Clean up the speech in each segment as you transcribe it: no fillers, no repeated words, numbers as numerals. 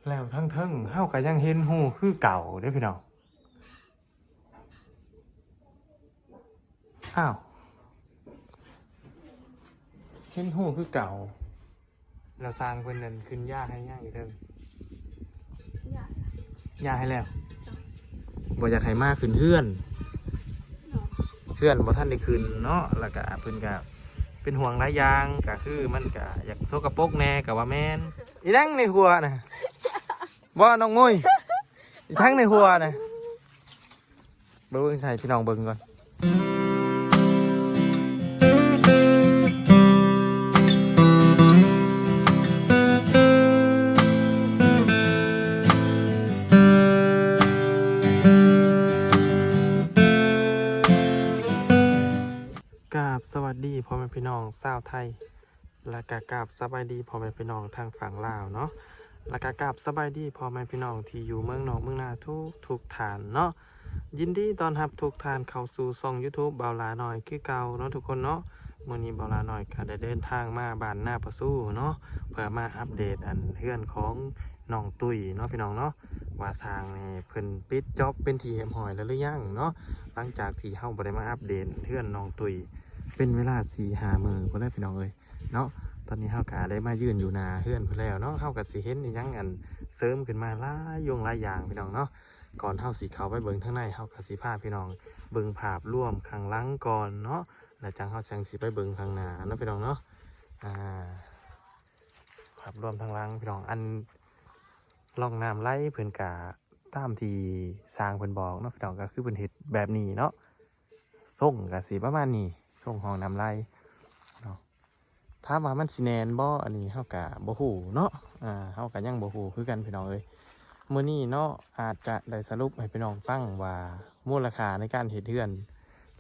แล้วทั้งเทิงเฮาก็ยังเห็นหูคือเก่าเด้อพี่น้องอ้าวเห็นหูคือเก่าเราสร้างเพิ่นนั่นขึ้นย่าให้ย่างอีกเด้อย่าให้แล้วบ่อยากให้มากขึ้นเฮือนบ่ทันได้ขึ้นเนาะแล้วก็เพิ่นก็เป็นห่วงหลายอย่างก็คือมันก็อยากโซกปรกแน่ก็ว่าแม่นอีนั่งในหัวน่ะบ่น้องมุ้ยอีทั้งในหัวน่ะเบิ่งใส่พี่น้องเบิ่งก่อนกราบสวัสดีพ่อแม่พี่น้องชาวไทยและก็กราบสบายดีพ่อแม่พี่น้องทางฝั่งลาวเนาะและก็กราบสบายดีพ่อแม่พี่น้องที่อยู่เมืองนอกเมืองนาทุกฐานเนาะยินดีต้อนรับทุกท่านเข้าสู่ช่อง YouTube เบาหลาหน่อยคือเก่าเนาะทุกคนเนาะมื้อนี้เบาหลาหน่อยก็ได้เดินทางมาบ้านหน้าประสู้เนาะเพื่อมาอัปเดตเฮือนของน้องตุ้ยเนาะพี่น้องเนาะว่าสร้างนี่เพิ่นปิดจ็อบเป็นที่เรียบร้อยแล้วหรือยังเนาะหลังจากที่เฮาบ่ได้มาอัปเดตเฮือนน้องตุ้ยเป็นเวลา 4-5 มื้อพุ่นแล้วพี่น้องเอ้ยเนาะตอนนี้เฮาก็ได้มายืนอยู่หน้าเฮือนเพิ่นแล้วเนาะเฮาก็สิเห็นอีหยังเสริมขึ้นมาหลายอย่างพี่น้องเนาะก่อนเฮาสิเข้าไปเบิ่งข้างในเฮาก็สิพาพี่น้องเบิ่งภาพรวมข้างหลังก่อนเนาะแล้วจังเฮาจังสิไปเบิ่งข้างหน้าเนาะพี่น้องเนาะภาพรวมข้างหลังพี่น้องร่องน้ำไหลเพิ่นก็ตามที่สร้างเพิ่นบอกเนาะพี่น้องก็คือเพิ่นเฮ็ดแบบนี้เนาะทรงก็สิประมาณนี้ทรงห้องน้ำไหลเนาะถามว่ามันสิแน่นบ่อันนี้เฮาก็บ่ฮู้เนาะเฮาก็ยังบ่ฮู้คือกันพี่น้องเอ้ยมื้อนี้เนาะอาจจะได้สรุปให้พี่น้องฟังว่ามูลค่าในการเฮ็ดเรือน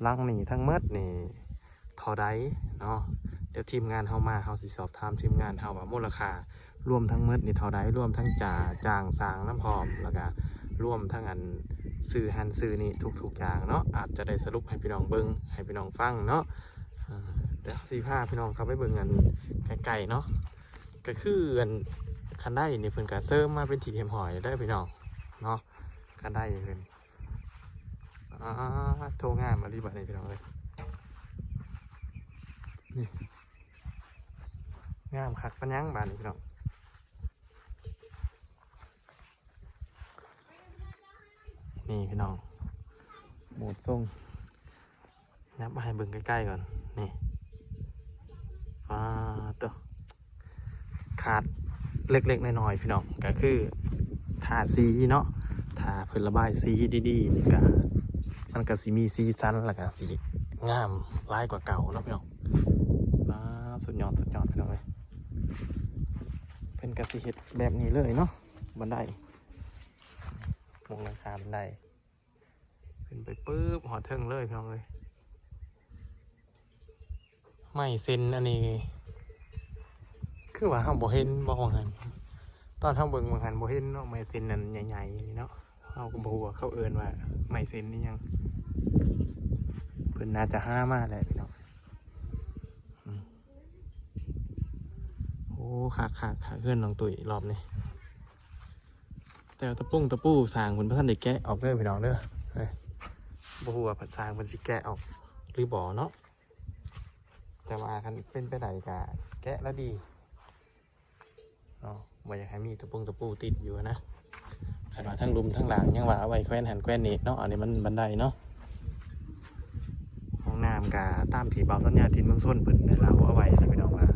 หลังนี้ทั้งหมดนี่เท่าใดเนาะเดี๋ยวทีมงานเฮามาเฮาสิสอบถามทีมงานเฮาว่ามูลค่ารวมทั้งหมดนี่เท่าใดรวมทั้งจ้างสร้างน้ำพร้อมแล้วก็รวมทั้งซื้อซื้อนี่ทุกอย่างเนาะอาจจะได้สรุปให้พี่น้องเบิ่งให้พี่น้องฟังเนาะเดี๋ยวสิพาพี่น้องเข้าไปเบิ่งไกลๆเนาะก็คือคันได้นี่เพิ่นก็เสริมมาเป็นที่เรียบร้อยได้พี่น้องเนาะคันได้เพิ่นโทรงามมารีบัดนี้พี่น้องเอ้ยนี่งามคักปานยังบาดนี้พี่น้องนี่พี่น้องหมูทรงนับมาให้เบิ่งใกล้ๆก่อนนี่ตัวขาดเล็กๆน้อยๆพี่น้องก็คือทาสีเนาะทาเพิ่นระบายสีดีๆนี่ก็มันก็สิมีสีสันแล้วก็สีงามหลายกว่าเก่าเนาะพี่น้องสุดยอดพี่น้องเลยเป็นกสิเฮ็ดแบบนี้เลยเนาะบันไดวงหลังคาบันไดขึ้นไปปุ๊บหอเทิงเลยพี่น้องเลยไม่เซ็นอันนี้คือว่าเฮาบ่เห็นบ่ว่างั้นตอนเฮาเบิ่งว่างั้นบ่เห็นเนาะไม่เซ็นนั่นใหญ่ๆเนาะเฮาก็บ่ฮู้ว่าเขาเอิ้นว่าไม่เซ็นนี่ยังเพิ่นน่าจะหามาแหละพี่น้องโอ้ขาเพื่อนน้องตุ๋ยรอบนี้แต่ตะปูสร้างเพิ่นบ่ทันได้แกะออกเด้อพี่น้องเด้อบ่ฮู้ว่าเพิ่นสร้างเพิ่นสิแกะออกหรือบ่เนาะแต่ว่าคันเป็นไปได้ก็แกะแล้วดีเนาะบ่อยากให้มีตะปูติดอยู่นะคันว่าทั้งลุมทั้งหลังยังว่าเอาไว้แขวนหันแขวนนี่เนาะอันนี้มันบันไดเนาะห้องน้ำก็ตามที่เบาสัญญาทินเมืองส้นเพิ่นได้เล่าเอาไว้นะพี่น้องว่า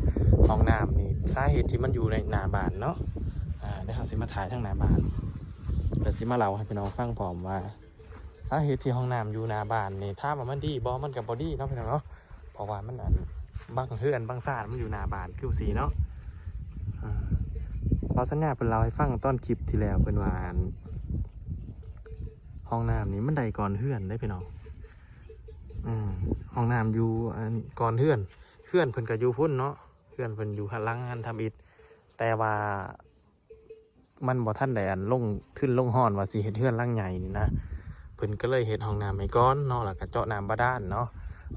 ห้องน้ำนี่สาเหตุที่มันอยู่ในหน้าบ้านเนาะเดี๋ยวเราสิมาถ่ายทั้งหน้าบ้านเดี๋ยวสิมาเล่าให้พี่น้องฟังพร้อมว่าสาเหตุที่ห้องน้ำอยู่หน้าบ้านนี่ถ้ามันดีบ่มันกับบอดี้เนาะพี่น้องเนาะเพราะว่ามันบางเฮือนบางซ่านมันอยู่หน้าบ้านคือสีเนาะเราสัญญาเพิ่นเล่าให้ฟังตอนคลิปที่แล้วเพิ่นว่าห้องน้ำนี่มันได้ก่อนเฮือนได้พี่น้องห้องน้ำอยู่ก่อนเฮือนเพิ่นก็อยู่พุ่นเนาะเฮือนเพิ่นอยู่ข้างหลังทำอิฐแต่ว่ามันบ่ทันได้ลงขึ้นลงห้อนว่าสิเฮ็ดเฮือนหลังใหญ่นี่นะเพิ่นก็เลยเฮ็ดห้องน้ำให้ก่อนเนาะแล้วก็เจาะน้ำบาดาลเนาะ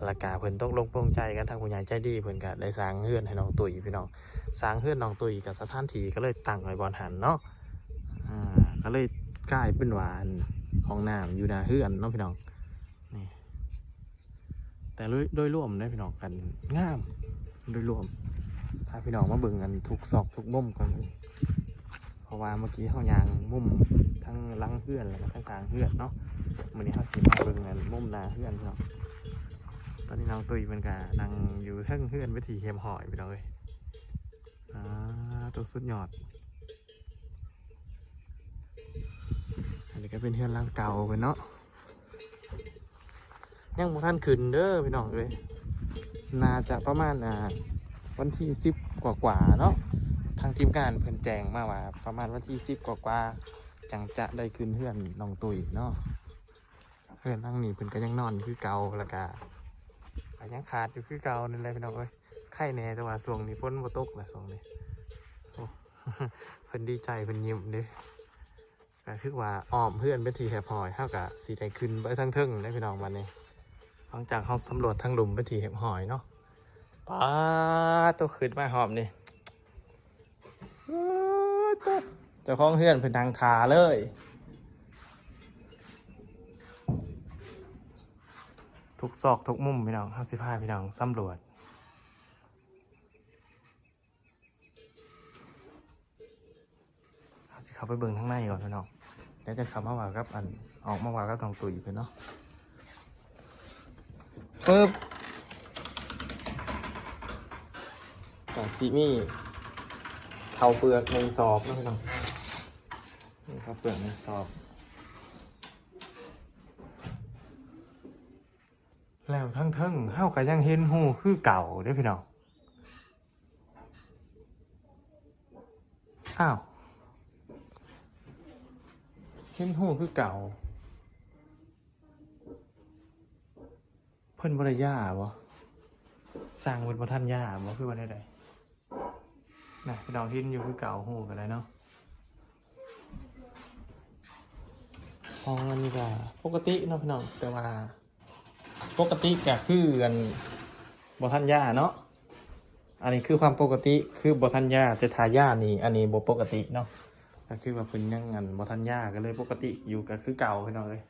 แล้วก็เพิ่นตกลงปลงใจกันทางผู้ใหญ่ใจดีเพิ่นก็ได้สร้างเฮือนให้น้องตุ้ยพี่น้องสร้างเฮือนน้องตุ้ยกับสถานที่ก็เลยตั้งไว้บ่อนหันเนาะ ก็เลยกลายเป็นหวานห้องน้ำอยู่หน้าเฮือนเนาะพี่น้องนี่แต่โดยรวมได้พี่น้องกันงามโดยรวมถ้าพี่น้องมาเบิ่งกันทุกซอกทุกมุมกันเพราะว่าเมื่อกี้เขายางมุมทั้งหลังเฮือนแล้วก็ทั้งกลางเฮือนเนาะวันนี้เขาสิมาเบิ่งกันมุมหน้าเฮือนพี่น้องตอนนี้น้องตุ้ยมันก็นั่งอยู่เทิงเฮือนวิธีเฮมหอยพี่น้องเลยตัวสุดยอดอันนี้ก็เป็นเฮือนหลังเก่าไปเนาะยังบ่ทันขึ้นเด้อพี่น้องเลยน่าจะประมาณวันที่10กว่าเนาะทางทีมงานเพิ่นแจ้งมาว่าประมาณวันที่10กว่าจังจะได้ขึ้นเฮือนน้องตุ้ยเนาะเฮือนหลังนี้เพิ่นก็ยังนอนคือเก่าแล้วก็ยังขาดอยู่คือเก่านั่นแหละพี่น้องเอ้ยไข่แน่แต่ว่าช่วงนี้ฝนบ่ตกนะช่วงนี้โอ้ เพิ่นดีใจเพิ่นยิ้มเด้ก็คือว่าอ้อมเพื่อนไปทีแฮพอยเท่ากับสีได้ขึ้นไปทั้งเทิงได้พี่น้องวันนี้หลังจากเขาสำรวจทั้งหลุมไปทีแฮพอยเนาะป้าตัวขึ้นมาหอมนี่เจ้าของเพื่อนเพิ่นทางทาเลยทุกซอกทุกมุมพี่น้อง55พี่น้องสำรวจเขาสิเข้าไปเบิ่งข้างในก่อนพี่น้องแล้วจะเข้ามาว่ากับอันออกมาว่ากับน้องตุ๋ยเพิ่นเนาะปึ๊บแต่ซีมี่เท่าเปลือกในสอบนะพี่น้องนี่ครับเปลือกในสอบแล้วทั้งเฮาก็ยังเห็นหูคือเก่าเด้พี่น้องอ้าวเห็นหูคือเก่าเพิ่นบ่ได้ย่าบ่สร้างเพิ่นบ่ทันย่าบ่คือว่าได้ๆนะพี่น้องเห็นอยู่คือเก่าหูกันเลยเนาะห้องอันนี้ก็ปกติเนาะพี่น้องแต่ว่าปกติก็คือกันบ่ทันย่าเนาะอันนี้คือความปกติคือบ่ทันย่าจะทาย่านี่อันนี้บ่ปกติเนาะก็คือว่าเพิ่นยังงันบ่ทันย่าก็เลยปกติอยู่ก็คือเก่าพี่น้องเลย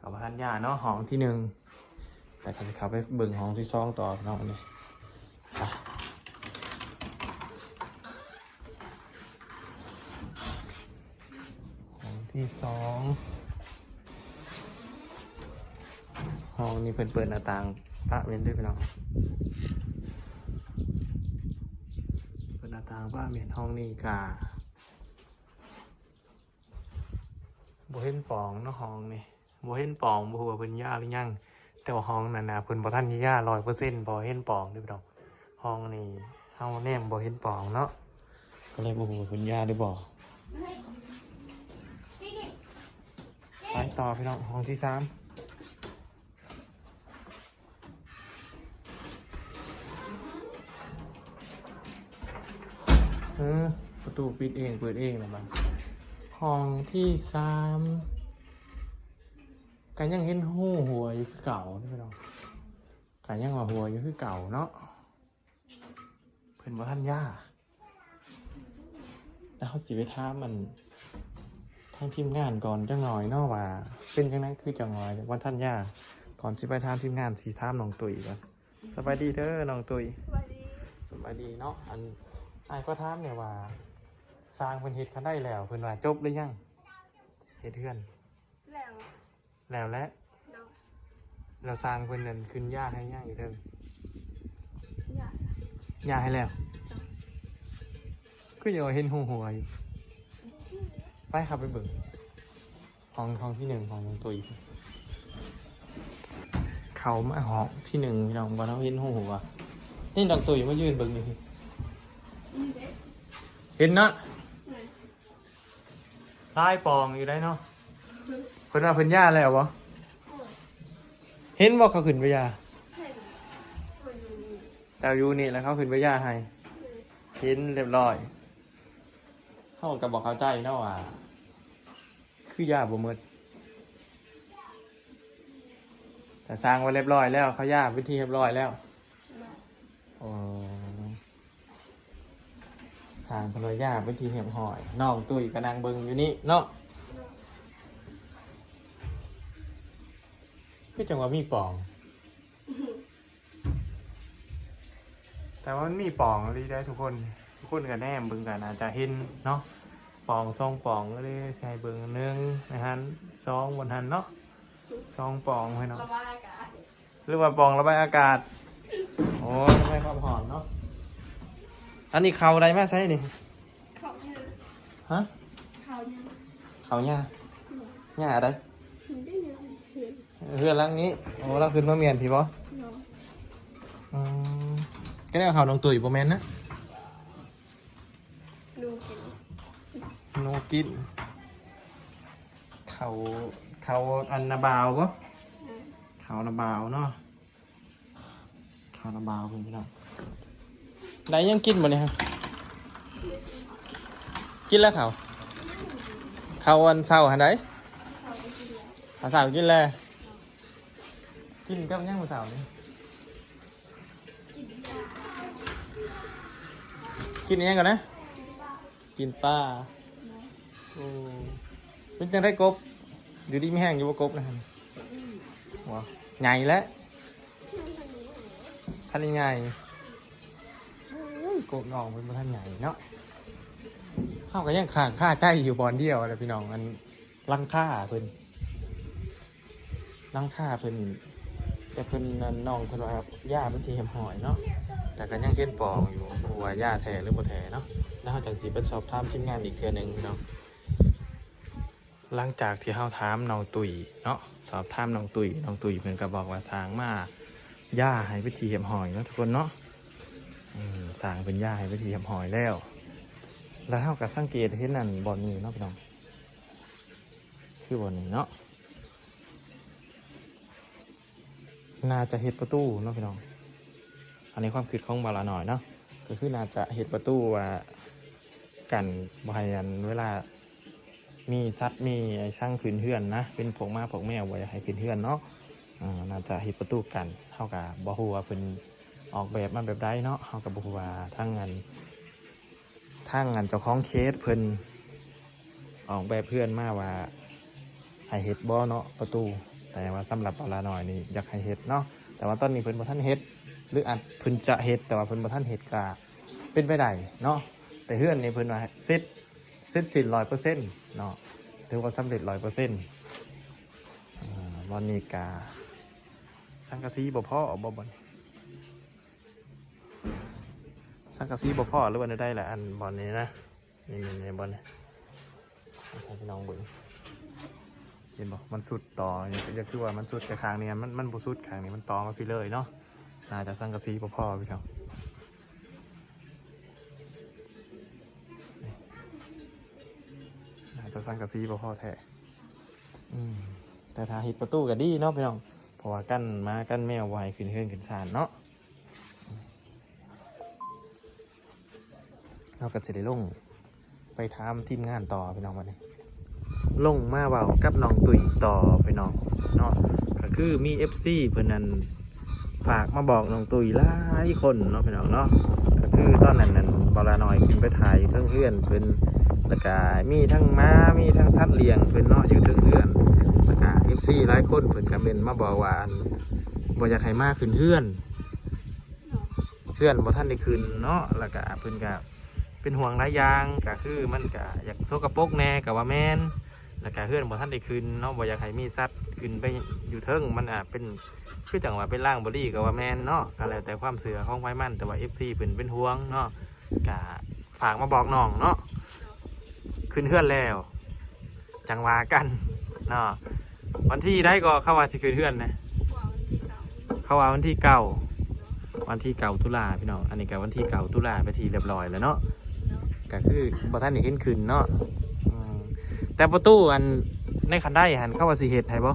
กับบ่ทันย่าเนาะห้องที่1แต่ก็จะเข้าไปเบิ่งห้องที่2ต่อพี่น้องนี่ห้องที่2ห้องนี้เพิ่นเปิดหน้าต่างปะเว้นด้วยพี่น้องเปิดหน้าต่างปะเว้นห้องนี้ก็บ่เห็นปองเนาะห้องนี่บ่เห็นปองบ่ฮู้ว่าเพิ่นย่าหรือยังแต่ว่าห้องนั้นนะเพิ่นบ่ทันย่า 100% บ่เห็นปองเด้อพี่น้องห้องนี้เฮาแนมบ่เห็นปองเนาะก็เลยบ่ฮู้ว่าเพิ่นย่าหรือบ่ไปต่อพี่น้องห้องที่3ประตูปิดเองเปิดเองนะบังห้องที่3กันยังเห็นหูหัวอยู่คือเก่านี่พี่น้องกันยังว่าหัวอยู่คือเก่าเนาะเพิ่นบ่ทันย่าแล้วเขาสิไปถามมันทางทีมงานก่อนจังหน่อยเนาะว่าเป็นจังนั้นคือจังหน่อยวันทันย่าก่อนสิไปถามทีมงานสิถามน้องตุ้ยก่อนสบายดีเด้อน้องตุ้ยสบายดีเนาะอันอ้ายก็ถามเนี่ยว่าสร้างเพิ่นเฮ็ดคันได้แล้วเพิ่นว่าจบหรือยังเฮ็ดเฮือนแล้วและเราสร้างเพิ่นนั่นขึ้นย่าให้ย่าอีกเด้อย่าให้แล้วคืออย่าเห็นหัวอยู่ไปครับไปเบิ่งห้องที่1ของน้องตุ้ยเขามาห้องที่1พี่น้องบ่เฮาเห็นหัวนี่น้องตุ้ยมายืนเบิ่งนี่เห็นนะลายปองอยู่ได้เนาะเพิ่นว่าเพิ่นย่าแล้วบ่เห็นบ่เขาขึ้นไปย่าเจ้าอยู่นี่แล้วเขาขึ้นไปย่าให้เห็นเรียบร้อยเขาก็บอกเข้าใจเนาะว่าคือย่าบ่หมดแต่สร้างไว้เรียบร้อยแล้วเขาย่าวิธีเรียบร้อยแล้วอ๋อสร้างพลอยย่าวิธีเรียบร้อยน้องตุ้ยก็นั่งเบิ่งอยู่นี่เนาะ คือจังว่ามีปล่อง แต่ว่ามันมีปล่องเลยได้ทุกคนกันแนมเบิ่งกันอาจจะเห็นเนาะปล่องซองปล่องก็เลยใช้เบิ่งหนึ่งนะฮะซองบนหันเนาะซองปล่องให้เนาะ ระบายอากาศ หรือว่าปล่องระบายอากาศโอ้ยไม่ความหอมเนาะอันนี้เขาอะไรมาใช่นี่ เขาเนี่ย ฮะ เขาเนี่ย เขาหญ้าหญ้าอะไร มันได้ยังเห็น เพื่อนหลังนี้โอ้เราขึ้นมาเมียนพี่บอ เนาะ อืมก็ได้เขาน้องตุ๋ยโปรแมนนะ ดูกิน โนกินเขาอันนาบาวปะเขานาบาวเนาะเขานาบาวคุณพี่น้องได้ยังกินบ่เนี่ยฮะกินแล้วเขาอันเศร้าหันได เขาไปกินแล้ว เขาเศร้ากินแล้วกินกับยังมือเศร้านี่ กินยา กินอันยังก่อนนะ กินปลาโอ้เป็นจังได้กบอยู่ดีไม่แห้งอยู่ว่ากบนะฮะว้าใหญ่แล้วท่านใหญ่กบน้องเป็นท่านใหญ่เนาะเข้ากันยังค่าใจอยู่บอลเดียวอะไรพี่น้องอันลังค่าเพิ่นลังค่าเพิ่นแต่เพิ่นน้องเพิ่นว่าย่าเป็นทีเห็มหอยเนาะแต่ก็ยังเห็นปองอยู่ว่าย่าแท้หรือบ่แท้เนาะแล้วเราจะสิไปสอบถามทีมงานอีกเทื่อนึงพี่น้องหลังจากที่เฮาถามน้องตุ๋ยเนาะสอบถามน้องตุ๋ยเพิ่นก็บอกว่าสร้างมาย่าให้พิธีเห็มหอยเนาะทุกคนเนาะสร้างเป็นย่าให้พิธีเห็มหอยแล้วแล้วเฮาก็สังเกตเห็นนั่นบ่อนี้เนาะพี่น้องคือบ่อนี้เนาะน่าจะเฮ็ดประตูเนาะพี่น้องอันนี้ความคิดของบาลาหน่อยเนาะก็คือน่าจะเฮ็ดประตูว่ากันบ่ให้อันเวลามีสัตว์มีไอ้ช่างพื้นเฮือนนะเป็นพวกม้าพวกแมวไว้ให้พื้นเฮือนเนาะน่าจะเฮ็ดประตูกันเท่ากับบ่ฮู้ว่าเพิ่นออกแบบมาแบบใดเนาะเฮาก็บ่ฮู้ว่าทางงานเจ้าของเคสเพิ่นออกแบบเพื่อนมาว่าให้เฮ็ดบ่เนาะประตูแต่ว่าสำหรับปลาหน่อยนี่อยากให้เฮ็ดเนาะแต่ว่าตอนนี้เพิ่นบ่ทันเฮ็ดหรืออาจเพิ่นจะเฮ็ดแต่ว่าเพิ่นบ่ทันเฮ็ดก็เป็นไปได้เนาะแต่เฮือนนี่เพิ่นว่าเสร็จสิ้น 100% เนาะถือว่าสำเร็จ 100%วันนี้กาสังกะสีบ่พอบ่บ่สังกะสีบ่พอหรือว่าได้แหละอันบอลนี้นะนี่บอลนี่ใช่พี่น้องเบิ่งเห็นบ่มันสุดต่ออย่าคือว่ามันสุดแต่ข้างนี้มันบ่สุดข้างนี้มันต่อมาพี่เลยเนาะน่าจะสังกะสีบ่พอพี่น้องจะสร้างกระซีบ่พอแท้แต่ถ้าเห็ดประตูก็ดีเนาะพี่น้องเพราะว่ากั้นมากั้นแมวไว้ขึ้นเฮือนขึ้นศาลเนาะเราก็จะได้ลงไปถามทีมงานต่อพี่น้องวันนี้ลงมาเว้ากับน้องตุ๋ยต่อพี่น้องเนาะก็คือมี FC เพิ่นนั้นฝากมาบอกน้องตุ๋ยหลายคนเนาะพี่น้องเนาะก็คือตอนนั้นบลาหน่อยขึ้นไปถ่ายเทิงเฮือนเพิ่นแล้วก็มีทั้งม้ามีทั้งสัตว์เลี้ยงเพิ่นเนาะอยู่เทิงเฮือนแล้วก็ FC หลายคนเพิ่นก็เมนมาบอกว่าบ่อยากให้มาขึ้นเฮือนบ่ทันได้ขึ้นเนาะแล้วก็เพิ่นก็เป็นห่วงหลายอย่างก็คือมันก็อยากโซกปรกแน่ก็ว่าแม่นแล้วก็เฮือนบ่ทันได้ขึ้นเนาะบ่อยากให้มีสัตว์ขึ้นไปอยู่เทิงมันเป็นคือจังว่าเป็นร่างบ่ดีก็ว่าแม่นเนาะก็แล้วแต่ความเชื่อของไผมันแต่ว่า FC เพิ่นเป็นห่วงเนาะก็ฝากมาบอกน้องเนาะขึ้นเฮือนแล้วจังว่ากันเนาะวันที่ได้ก็เข้าว่าสิขึ้นเฮือนนะเข้าว่าวันที่9ตุลาพี่น้องอันนี้ก็วันที่9ตุลาไปทีเรียบร้อยแล้วเนาะก็คือบ่ทันได้เห็นขึ้นเนาะแต่ประตูอันในคันได้หันเข้าว่าสิเฮ็ดให้บ่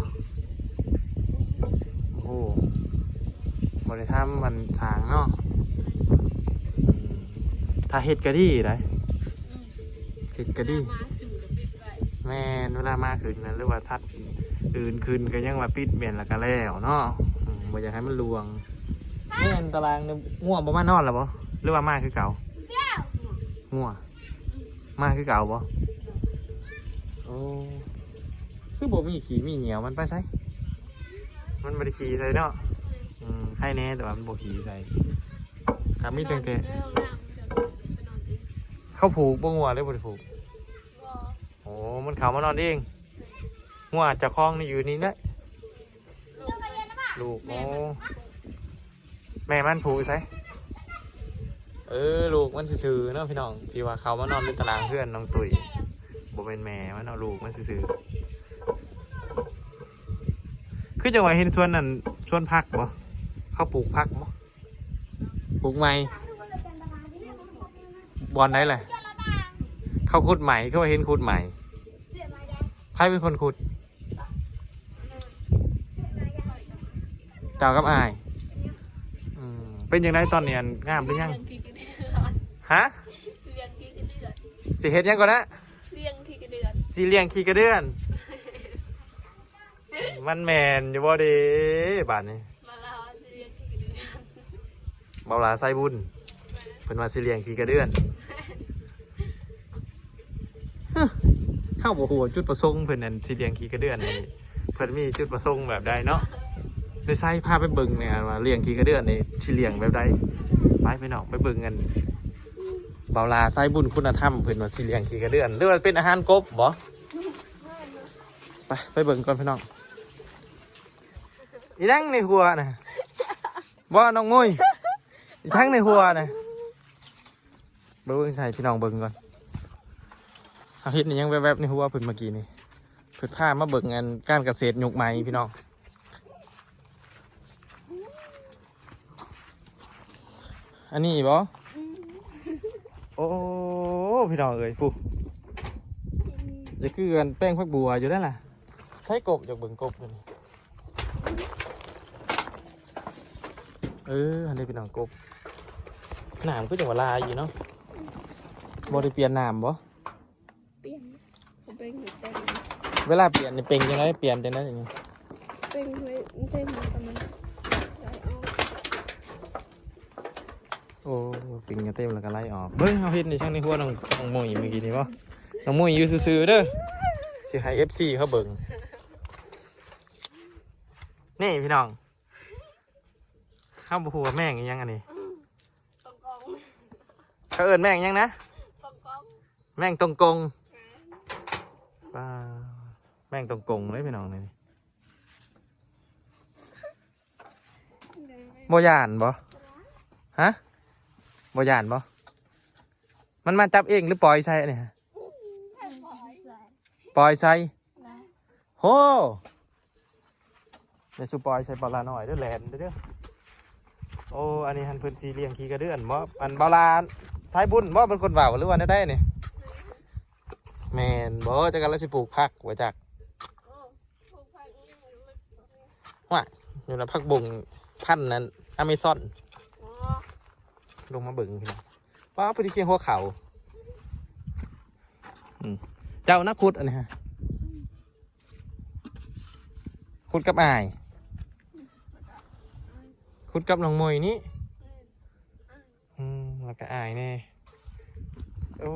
โอ้บ่ได้ทำมันสร้างเนาะถ้าเฮ็ดก็ดีได้เฮ็ดก็ดีแม่นเวลามาขึ้นนะหรือว่าสัตว์อื่นขึ้นก็ยังว่าปิดเมียนแล้วก็แล้วเนาะบ่อยากให้มันลวงแม่นตารางเนี่ยง่วงบ่มานอนแล้วบ่หรือว่ามาคือเก่าง่วงมาคือเก่าบ่โอ้คือบ่มีขี้มีเหนียวมันไปไส มันบ่ได้ขี่ใส่เนาะใครแน่แต่ว่ามันบ่ขี่ใส่ครับมีแต่ นอนในห้องน้ำจะไปนอนเอง เขาผูกบ่งัวเลยบ่ได้ผูก บ่ โอ้มันเข้ามานอนเองงัวเจะคล้าของนี่อยู่นี่แหละลูกโอ้แม่มันผูกใส่ลูกมันซื่อๆเนาะพี่น้องที่ว่าเขามานอนในตารางเพื่อนน้องตุ๋ยบ่เป็นแม่มันเอาลูกมันซื่อๆคือจังหวะเห็นสวนนั่นสวนผักบ่เขาปลูกผักบ่ปลูกไม้บอนได้แหละเขาขุดใหม่เขาว่าเห็นขุดใหม่ใครเป็นคนขุดเจ้ากับอายเป็นยังไงตอนเนี้ยงามหรือยัง เลี้ยงที่กระเดือน ฮะ เลี้ยงที่กระเดือน สิเฮ็ดยังก่อนนะ เลี้ยงที่กระเดือน สีเลี้ยงขี้กระเดือน มันแมนอยู่บ่เด้บาดนี้ มาลาวสิเลี้ยงที่กระเดือน เบาหลาไส้บุญเพิ่นว่าสิเลี้ยงขี้กระเดือนฮึเข้าบ่ฮู้ว่าจุดประสงค์เพิ่นนั่นสิเลี้ยงขี้กระเดือนนี่เพิ่นมีจุดประสงค์แบบใดเนาะไปใส่พาไปเบิ่งเนี่ยว่าเลี้ยงขี้กระเดือนนี่สิเลี้ยงแบบใดไปพี่น้องไปเบิ่งกันเบาหลาไส้บุญคุณธรรมเพิ่นว่าสิเลี้ยงขี้กระเดือนหรือว่าเป็นอาหารกบบ่ไปเบิ่งก่อนพี่น้องอีนั่งในหัวน่ะบ่น้องมุ้ยอีทั้งในหัวน่ะเบิ่งใส่พี่น้องเบิ่งก่อนอาทิตย์นี้ยังแวบๆในหัวเพิ่นเมื่อกี้นี่เพิ่นพามาเบิ่งงานการเกษตรยุคใหม่พี่น้องอันนี้บ่โอ้พี่น้องเอ้ยผู้จะคือกันแป้งผักบัวอยู่นั่นล่ะใช้กบอยากเบิ่งกบเลยนี่อันนี้พี่น้องกบน้ำก็จังหวะลายอยู่เนาะบ่ได้เปลี่ยนน้ำบ่ เปลี่ยนผมเป็นหัวเต็ม เวลาเปลี่ยนนี่เป็นยังไงเปลี่ยนจังได๋อย่างงี้ เป็นไว้เต็มประมาณไหลออก โอ้ปิงกระเต็มแล้วก็ไล่ออกเฮ้ยเอาเฮ็ดในช่างในหัวน้องมุ้ยเมื่อกี้นี่บ่น้องมุ้ยอยู่ซื่อๆเด้อสิให้ FC เขาเบิ่งนี่พี่น้องข้าวบัวแม่งอีหยังอันนี้ กองกอง เขาเอิ้นแม่งอีหยังนะ กองกอง แม่งตรงกงว้าแม่งตรงกงเลยพี่น้องนี่บ่ย่านบ่ฮะบ่ย่านบ่มันมาจับเองหรือปล่อยใส่อันนี้ฮะปล่อยใส่โหเดี๋ยวชูปล่อยใส่ปลาหน่อยเด้อแลนเด้อโอ้อันนี้หันเพิ่นสีเลี้ยงขี้กระเดือนบ่อันปลาใช้บุญบ่เป็นคนเว้าหรือว่าได้นี่แม่นบ่จักกันแล้วสิปลูกผักไว้จักว่าอยู่ในผักบุ้งพันธุ์นั้นอเมซอนลงมาเบิ่งพี่น้องว้าพอดีเคียงหัวเขาเจ้านักขุดอันนี้ฮะขุดกับอายขุดกับน้องมวยนี่แล้วก็อายแน่โอ้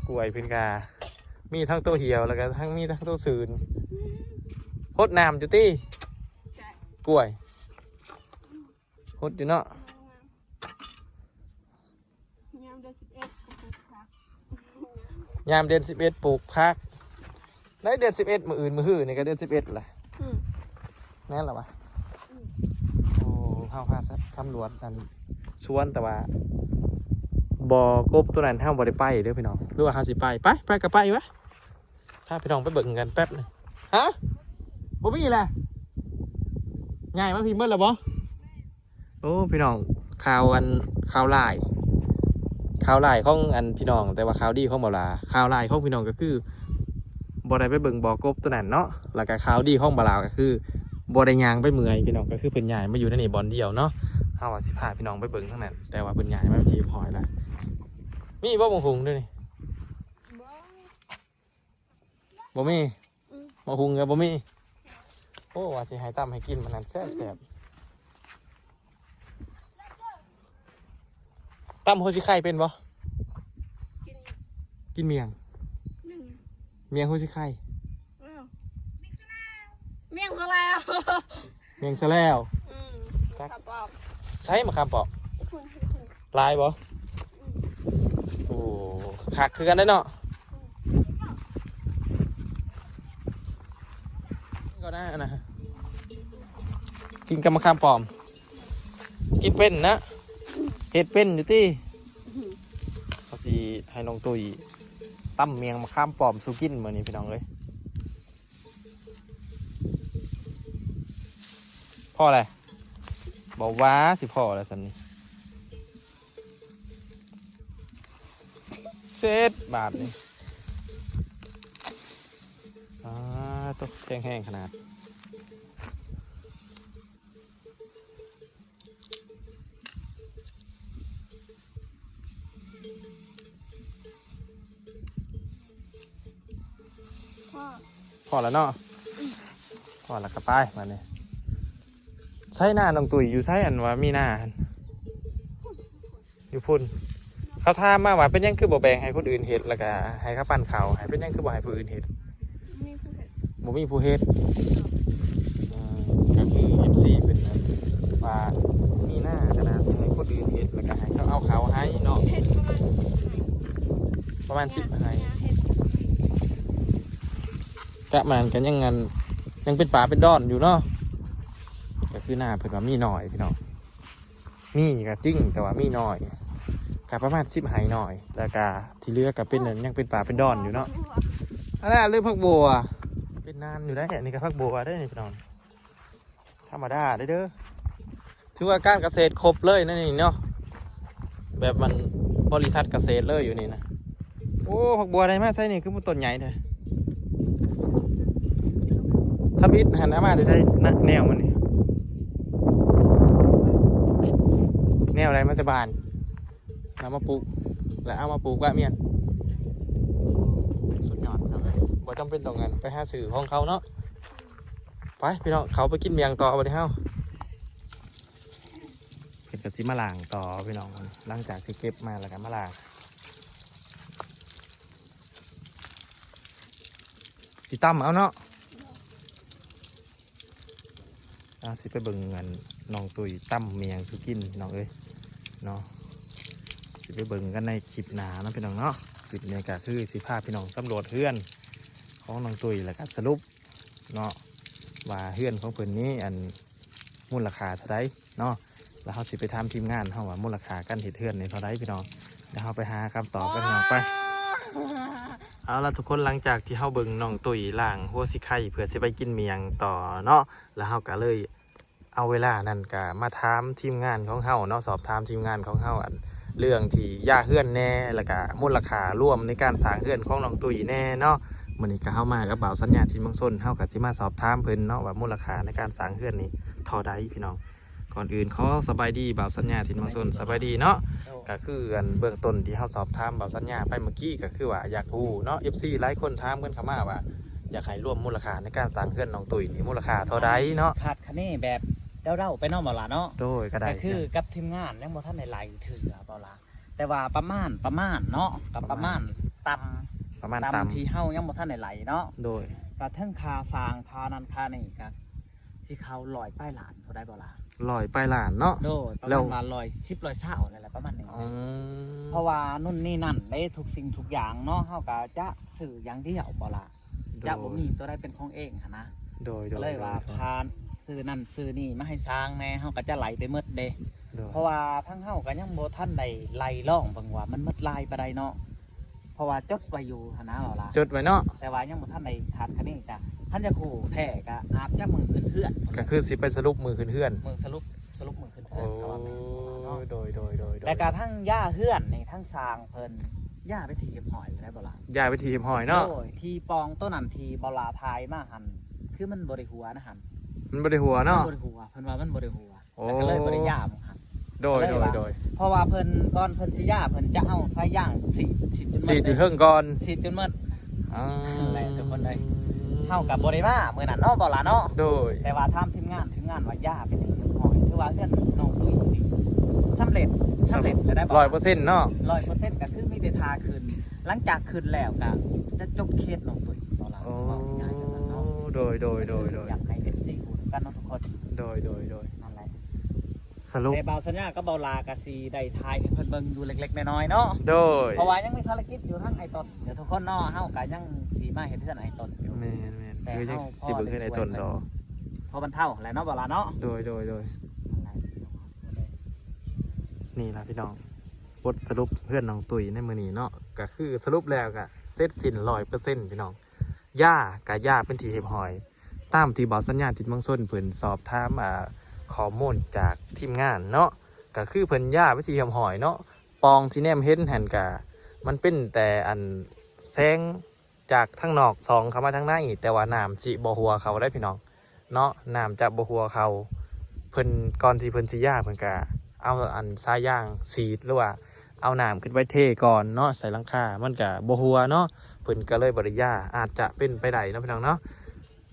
กล้วยเพิ่นกามีทั้งตัวเหี่ยวแล้วก็ทั้งมีทั้งตัวซืนพดน้ำจุตี้กล้วยพดอยู่เนาะ ยามเดือน11ปลูกผัก ยามเดือน11ปลูกผักได้เดือน11มื้ออื่นมื้อหื้อนี่ก็เดือน11ล่ะแน่นหรอวะโอ้ข้าวพาสำรวจอันสวนแต่ว่าบ่อกบตัวนั้นห้ามบ่ได้ไปเด้อพี่น้องหรือว่าเฮาสิไปก็ไปวะถ้าพี่น้องไปเบิ่งกันแป๊บนึงฮะบ่มีแหละง่ายมาพี่เบิ่งแล้วบ่โอ้พี่น้องข่าวลายของอันพี่น้องแต่ว่าข่าวดีของบ่ล่ะข่าวลายของพี่น้องก็คือบ่ได้ไปเบิ่งบ่อกบตัวนั้นเนาะแล้วก็ข่าวดีของบ่ลาวก็คือบ่ได้ย่างไปเมื่อยพี่น้องก็คือเพิ่นย้ายมาอยู่ในนี่บ่อนเดียวเนาะเฮาว่าสิพาพี่น้องไปเบิ่งทั้งนั้นแต่ว่าเพิ่นย้ายมาที่พอยแล้วมีบ่บงหุงด้วยนี่บ่มีบ่หุงก็บ่มีโอ้ว่าสิให้ตำให้กินมันนั่นแซ่บๆตำโหสิไข่เป็นบ่ กิน กินเมียง นึ่ง เมียงโหสิไข่ เมี่ยงสลาว เ มียงซะแล้ว ขับออก ใช้มะขามปอก คุณ ลายบ่โอ้คักคือกันได้เนาะก็ได้นะกินกับมะขามปอมกินเป็นนะเฮ็ดเป็นอยู่ที่เขาสิให้น้องตุ้ยตั้มเมียงมะขามปอมสุกินมื้อนี้พี่น้องเลยพ่ออะไรบอกว่าสิพ่ออะไรสันนี่เซตบาทนี่ตัวแห้งๆขนาดพอแล้วเนาะพอแล้วกระป้ายมาเนี่ยใช้หน้าน้องตุ๋ยอยู่ใช้อันว่ามีหน้าอยู่พุ่นเขาทามมาว่าเป็นยังคือบ่แบ่งให้คนอื่นเห็ดแล้วก็ให้เขาปั้นเขาให้เป็นยังคือบ่ให้ผู้อื่นเห็ด มีผู้เห็น บ่มีผู้เฮ็ดก็คือ FC เป็นว่ามีหน้าขนาดสิให้คนอื่นเฮ็ดแล้วก็ให้เขาเอาเขาให้เนาะ เห็ดประมาณ10ให้ เห็ด กะมันกันยังเป็นป่าเป็นดอนอยู่เนาะก็คือหน้าเพิ่นว่ามีหน่อยพี่น้องมีก็จริงแต่ว่ามีหน่อยก็ประมาณ10ให้หน่อยแล้วก็ที่เหลือก็เป็นยังเป็นป่าเป็นดอนอยู่เนาะอันนั้นเรื่องผักบัวเป็นนานอยู่ได้อันนี้ก็ผักบัวได้นี่พี่น้องธรรมดาได้เด้อถือว่าการเกษตรครบเลยนั่นนี่เนาะแบบมันบริษัทเกษตรเลยอยู่นี่นะโอ้ผักบัวอะไรมาใส่นี่คือมันต้นใหญ่เลยถ้าบิดหันหน้ามาจะใช้แนวมันนี่แนวอะไรมันจะบานเอามาปลูกแล้วเอามาปลูกว่าเมียนสุดยอดครับบ่จำเป็นต้องกันไปหาสื่อของเขาเนาะไปพี่น้องเขาไปกินเมียงต่อไปเฮ้าเห็นกระซิมาล่างต่อพี่น้องหลังจากที่เก็บมาแล้วกันมาล่างสิตั้มเอาเนาะสิไปเบิ่งเงินน้องตุยตั้มเมียงสุกินน้องเอ้ยเนาะสิไปเบิ่งกันในคลิปหนานะพี่น้องเนาะคลิปนี้ก็คือสิพาพี่น้องตำรวจเฮือนของน้องตุยแล้วก็สรุปเนาะว่าเฮือนของเพิ่นนี้อันมูลค่าเท่าไรเนาะแล้วเขาสิไปทำทีมงานเขาว่ามูลค่าการเฮ็ดเฮือนในเท่าไรพี่น้องแล้วเขาไปหาคำตอบกันพี่น้องไปเอาละทุกคนหลังจากที่เขาเบิ่งน้องตุยล่างหัวสิไข่เพื่อสิไปกินเมียงต่อเนาะแล้วเขาก็เลยเอาเวลานั่นก็มาถามทีมงานของเขาเนาะสอบถามทีมงานของเขาอันเรื่องที่ย่าเฮือนแน่แล้วก็มูลค่าร่วมในการสร้างเฮือนของน้องตุยแน่เนาะมื้อนี้ก็เข้ามากับบ่าวสัญญาทีมเมืองส้นเฮาก็สิมาสอบถามเพิ่นเนาะว่ามูลค่าในการสร้างเฮือนนี่เท่าใดพี่น้องก่อนอื่นขอสบายดีบ่าวสัญญาทีมเมืองส้นสบายดีเนาะก็คืออันเบื้องต้นที่เฮาสอบถามบ่าวสัญญาไปเมื่อกี้ก็คือว่าอยากรู้เนาะ FC หลายคนถามกันเข้ามาว่าอยากให้ร่วมมูลค่าในการสร้างเฮือนน้องตุยนี่มูลค่าเท่าใดเนาะ ขาดคะแนนแบบเด้าๆไปเนอกบ่ล่ะเนาะ โดยก็ได้ ก็คือกับทีมงานยังบ่ทันได้ไล่ถือบ่ล่ะแต่ว่าประมาณเนาะกับประมาณต่ำที่เฮายังบ่ทันได้ไล่เนาะ โดย ก็ทั้งค่าสร้างค่านั้นค่านี่ก็สิเขา100ป้ายล้านเท่าใดบ่ล่ะ 100ไปล้านเนาะ โดยประ แล้ว มาณว่า110 120นั่นแหละประมาณนี้ เพราะว่านู่นนี่นั่นได้ทุกสิ่งทุกอย่างเนาะเฮาก็จะซื้ออย่างเดียวบ่ล่ะจะบ่มีตัวใดเป็นของเองหันนะ โดย ก็เลยว่าคานซื้อนั่นซื้อนี่มาให้สร้างแน่เฮาก็จะไหลไปหมดเด้ โดย เพราะว่าทั้งเฮาก็ยังบ่ทันได้ไล่ล่องเบิ่งว่ามันหมดลายปานใดเนาะเพราะว่าจดไว้อยู่หั่นนะเอาล่ะ จดไว้เนาะ แต่ว่ายังบ่ทันได้ขาดคะแนนจ้ะท่านจะคู่แท้ก็อาจจะมือขึ้นเฮือน ก็คือสิไปสรุปมือขึ้นเฮือน มือสรุปมือขึ้น โอ้ เฮือนก็ว่าแม่นเนาะ โดย แต่ก็ทั้งย่าเฮือนนี่ทั้งสร้างเพิ่นย่าไปถีบหอยได้บ่ล่ะ ย้ายไปทีมหอยเนาะ โดยที่ปองต้นนั้นที่บ่ลาทายมาหั่นคือมันบ่ได้หัวนะหั่น มันบ่ได้หัวเนาะ มันบ่ได้หัวเพิ่นว่ามันบ่ได้หัว โอ้ แล้วก็เลยบ่ได้ย่ามหั่น โดย เพราะว่าเพิ่นก่อนเพิ่นสิย่าเพิ่นจะเอาไฟย่างสีดจนหม สี ด ดอยู่เฮิงก่อน สีดจนหมด อ๋อ แหละทุกคนเลย เฮากับบ่ได้มามื้อนั้นเนาะบ่ล่ะเนาะ โดย แต่ว่าทำทีมงานว่าย่าไปถึงหอยคือว่าเรื่องน้องตุ้ยนี่สำเร็จแล้วได้บ่ 100%เนาะ 100%ก็คือมีแต่ทาขึ้นหลังจากขึ้นแล้วก็จะจบเคสน้องตุ้ยบ่ล่ะ โอ้ ว่าง่ายๆจังนั้นเนาะ โดย อยากให้ FC ฮู้ไป กันเนาะทุกคน โดย นั่นแหละ สรุป แต่เบาสัญญาก็เบาลากะสีได้ทายให้เพิ่นเบิ่งอยู่เล็กๆน้อยๆเนาะ โดย เพราะว่ายังมีภารกิจอยู่ทั้งไอ้ต้นเดี๋ยวทุกคนเนาะเฮาก็ยังสีมาเฮ็ดเรื่องไอ้ต้นอยู่ แม่นคือจังสิเบิ่งขึ้นไอ้ต้นดอก เพราะมันเท่าแหละเนาะเบาลาเนาะ โดย นั่นแหละ นี่ล่ะพี่น้องบทสรุปเพื่อนน้องตุ๋ยในมื้อนี้เนาะก็คือสรุปแล้วก็เสร็จสิ้น 100% พี่น้องย่ากะย่าเป็นที่เรียบร้อยตามที่เบาสัญญาณจิตเมืองส้นเพิ่นสอบถามข้อมูลจากทีมงานเนาะก็คือเพิ่นย่าวิธีทำหอยเนาะปองที่แนมเห็นหันกะมันเป็นแต่อันแสงจากทางนอกส่องเข้ามาทางในแต่ว่าน้ำสิบ่หัวเขาได้พี่น้องเนาะน้ำจะบ่หัวเขาเพิ่นก่อนที่เพิ่นสิย่าเพิ่นกะเอาอันสายยางฉีดหรือว่าเอาน้ำขึ้นไว้เทก่อนเนาะใส่หลังคามันกะบ่หัวเนาะเพิ่นก็เลยบ่ได้ย่าอาจจะเป็นไปได้เนาะพี่น้องเนาะ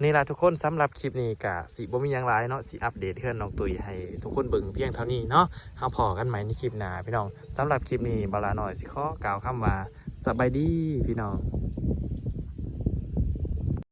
นี่ล่ะทุกคนสำหรับคลิปนี้กะสิบ่มีหยังหลายเนาะสิอัปเดตเพื่อนน้องตุ๋ยให้ทุกคนเบิ่งเพียงเท่านี้เนาะเฮาพอกันใหม่ในคลิปหน้าพี่น้องสำหรับคลิปนี้บาลาหน่อยสิขอกล่าวคำว่าสบายดีพี่น้อง